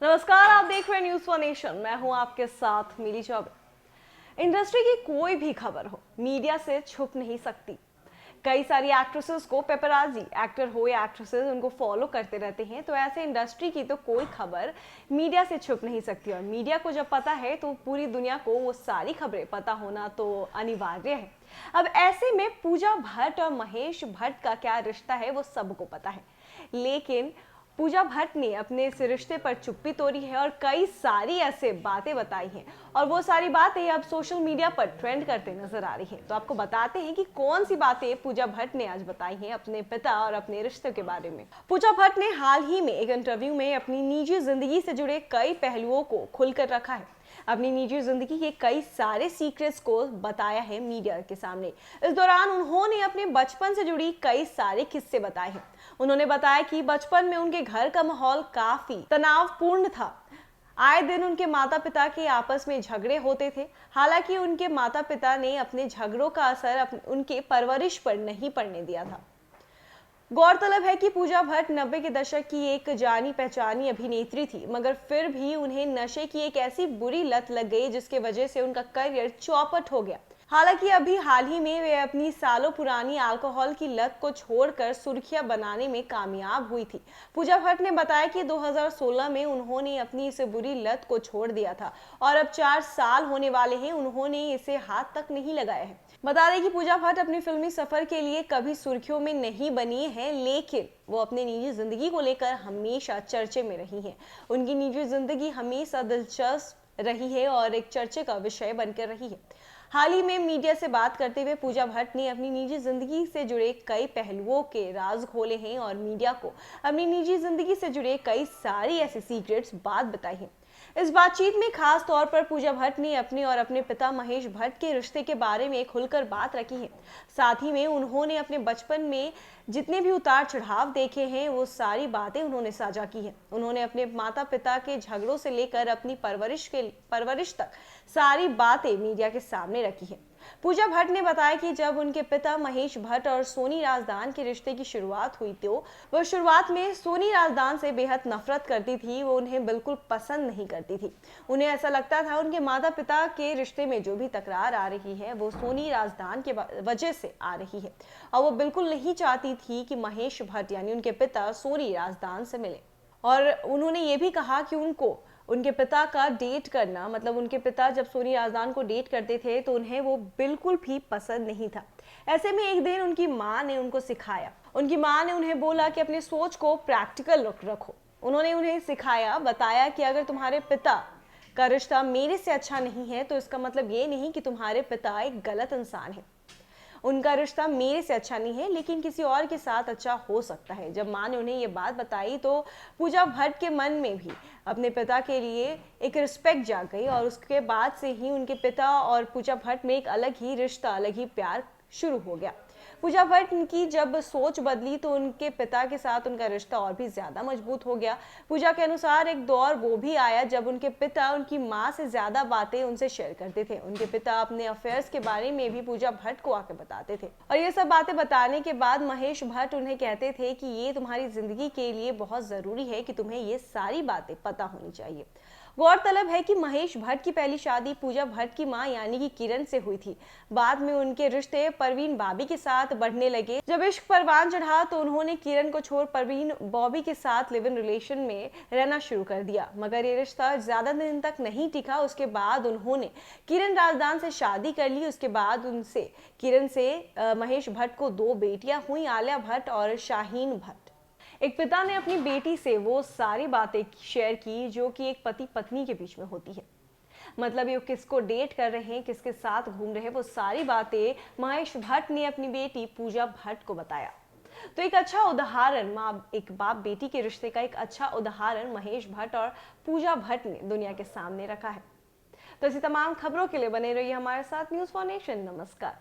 नमस्कार, आप देख रहे हैं न्यूज फॉर नेशन। मैं हूं आपके साथ मिली चौबे। इंडस्ट्री की कोई भी खबर हो मीडिया से छुप नहीं सकती। कई सारी एक्ट्रेसेस को पेपराजी, एक्टर हो या एक्ट्रेसेस, उनको फॉलो करते रहते हैं। तो ऐसे इंडस्ट्री की तो कोई खबर मीडिया से छुप नहीं सकती, और मीडिया को जब पता है तो पूरी दुनिया को वो सारी खबरें पता होना तो अनिवार्य है। अब ऐसे में पूजा भट्ट और महेश भट्ट का क्या रिश्ता है वो सबको पता है, लेकिन पूजा भट्ट ने अपने इस रिश्ते पर चुप्पी तोड़ी है और कई सारी ऐसे बातें बताई हैं, और वो सारी बातें अब सोशल मीडिया पर ट्रेंड करते नजर आ रही हैं। तो आपको बताते हैं कि कौन सी बातें पूजा भट्ट ने आज बताई हैं अपने पिता और अपने रिश्ते के बारे में। पूजा भट्ट ने हाल ही में एक इंटरव्यू में अपनी निजी जिंदगी से जुड़े कई पहलुओं को खुलकर रखा है। अपनी निजी जिंदगी के कई सारे सीक्रेट्स को बताया है मीडिया के सामने। इस दौरान उन्होंने अपने बचपन से जुड़ी कई सारे किस्से बताए हैं। उन्होंने बताया कि बचपन में उनके घर का माहौल काफी तनावपूर्ण था। आए दिन उनके माता पिता के आपस में झगड़े होते थे। हालांकि उनके माता पिता ने अपने झगड़ों का असर उनके परवरिश पर नहीं पड़ने दिया था। गौरतलब है कि पूजा भट्ट 90 के दशक की एक जानी पहचानी अभिनेत्री थी, मगर फिर भी उन्हें नशे की एक ऐसी बुरी लत लग गई जिसके वजह से उनका करियर चौपट हो गया। हालांकि अभी हाल ही में वे अपनी सालों पुरानी अल्कोहल की लत को छोड़कर सुर्खियां बनाने में कामयाब हुई थी। पूजा भट्ट ने बताया कि 2016 में उन्होंने अपनी इस बुरी लत को छोड़ दिया था और अब 4 साल होने वाले हैं, उन्होंने इसे हाथ तक नहीं लगाया है। बता दें कि पूजा भट्ट अपनी फिल्मी सफर के लिए कभी सुर्खियों में नहीं बनी है, लेकिन वो अपनी निजी जिंदगी को लेकर हमेशा चर्चे में रही हैं। उनकी निजी जिंदगी हमेशा दिलचस्प रही है और एक चर्चे का विषय बनकर रही है। हाल ही में मीडिया से बात करते हुए पूजा भट्ट ने अपनी निजी जिंदगी से जुड़े कई पहलुओं के राज खोले हैं और मीडिया को अपनी निजी जिंदगी से जुड़े कई सारी ऐसी सीक्रेट्स बात बताई है। इस बातचीत में खास तौर पर पूजा भट्ट ने अपने और अपने पिता महेश भट्ट के रिश्ते के बारे में खुलकर बात रखी है। साथ ही में उन्होंने अपने बचपन में जितने भी उतार चढ़ाव देखे हैं वो सारी बातें उन्होंने साझा की है। उन्होंने अपने माता पिता के झगड़ों से लेकर अपनी परवरिश तक सारी बातें मीडिया के सामने रखी है। पूजा भट्ट ने बताया कि जब उनके पिता महेश भट्ट और सोनी राजदान के रिश्ते की शुरुआत हुई तो वह शुरुआत में सोनी राजदान से बेहद नफरत करती थी। वो उन्हें बिल्कुल पसंद नहीं करती थी। उन्हें ऐसा लगता था उनके माता पिता के रिश्ते में जो भी तकरार आ रही है वो सोनी राजदान के वजह से आ रही है, और वो बिल्कुल नहीं चाहती थी कि महेश भट्ट यानी उनके पिता सोनी राजदान से मिले। और उन्होंने ये भी कहा कि उनके पिता का डेट करना, मतलब उनके पिता जब सोनी राजदान को डेट करते थे तो उन्हें वो बिल्कुल भी पसंद नहीं था। ऐसे में एक दिन उनकी माँ ने उनको सिखाया। उनकी माँ ने उन्हें बोला कि अपनी सोच को प्रैक्टिकल रखो। उन्होंने उन्हें सिखाया, बताया कि अगर तुम्हारे पिता का रिश्ता मेरे से अच्छा नहीं है तो इसका मतलब ये नहीं कि तुम्हारे पिता एक गलत इंसान है। उनका रिश्ता मेरे से अच्छा नहीं है, लेकिन किसी और के साथ अच्छा हो सकता है। जब माँ ने उन्हें ये बात बताई तो पूजा भट्ट के मन में भी अपने पिता के लिए एक रिस्पेक्ट जाग गई, और उसके बाद से ही उनके पिता और पूजा भट्ट में एक अलग ही रिश्ता, अलग ही प्यार शुरू हो गया। पूजा भट्ट की जब सोच बदली तो उनके पिता के साथ उनका रिश्ता और भी ज्यादा मजबूत हो गया। पूजा के अनुसार एक दौर वो भी आया जब उनके पिता उनकी माँ से ज्यादा बातें उनसे शेयर करते थे। उनके पिता अपने अफेयर्स के बारे में भी पूजा भट्ट को आके बताते थे, और ये सब बातें बताने के बाद महेश भट्ट उन्हें कहते थे कि ये तुम्हारी जिंदगी के लिए बहुत जरूरी है कि तुम्हें ये सारी बातें पता होनी चाहिए। गौरतलब है कि महेश भट्ट की पहली शादी पूजा भट्ट की मां यानी कि किरण से हुई थी। बाद में उनके रिश्ते परवीन बाबी के साथ बढ़ने लगे। जब इश्क परवान चढ़ा तो उन्होंने किरण को छोड़ परवीन बॉबी के साथ लिव इन रिलेशन में रहना शुरू कर दिया, मगर ये रिश्ता ज्यादा दिन तक नहीं टिका। उसके बाद उन्होंने किरण राजदान से शादी कर ली। उसके बाद किरण से महेश भट्ट को 2 बेटियां हुई, आलिया भट्ट और शाहीन भट्ट। एक पिता ने अपनी बेटी से वो सारी बातें शेयर की जो कि एक पति पत्नी के बीच में होती है। मतलब ये किसको डेट कर रहे हैं, किसके साथ घूम रहे हैं, वो सारी बातें महेश भट्ट ने अपनी बेटी पूजा भट्ट को बताया। तो एक अच्छा उदाहरण, एक बाप बेटी के रिश्ते का एक अच्छा उदाहरण महेश भट्ट और पूजा भट्ट ने दुनिया के सामने रखा है। तो ऐसी तमाम खबरों के लिए बने रहिए हमारे साथ न्यूज फॉर नेशन। नमस्कार।